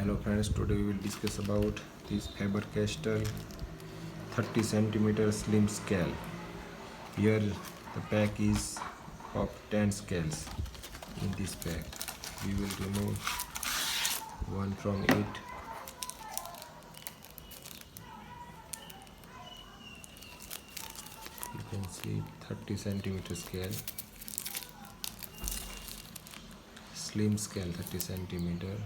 Hello friends, today we will discuss about this Faber-Castell 30 centimeter slim scale. Here the pack is of 10 scales. In this pack we will remove one from it. You can see 30 centimeter scale, slim scale 30 centimeter.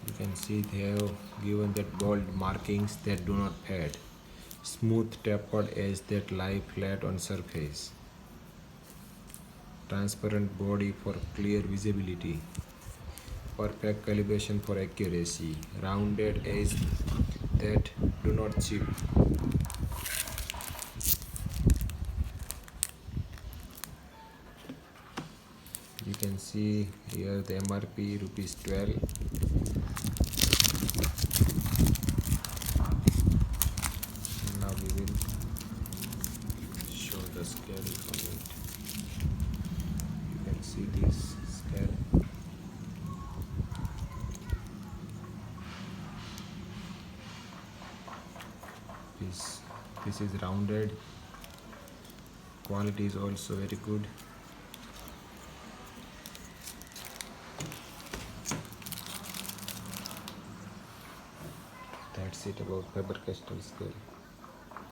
You can see they have given that bold markings that do not fade, smooth tapered edge that lie flat on surface, transparent body for clear visibility, perfect calibration for accuracy, rounded edge that do not chip. You can see here the MRP rupees 12. Now we will show the scale on it. You can see this scale. This is rounded. Quality is also very good. That's it about Faber-Castell scale.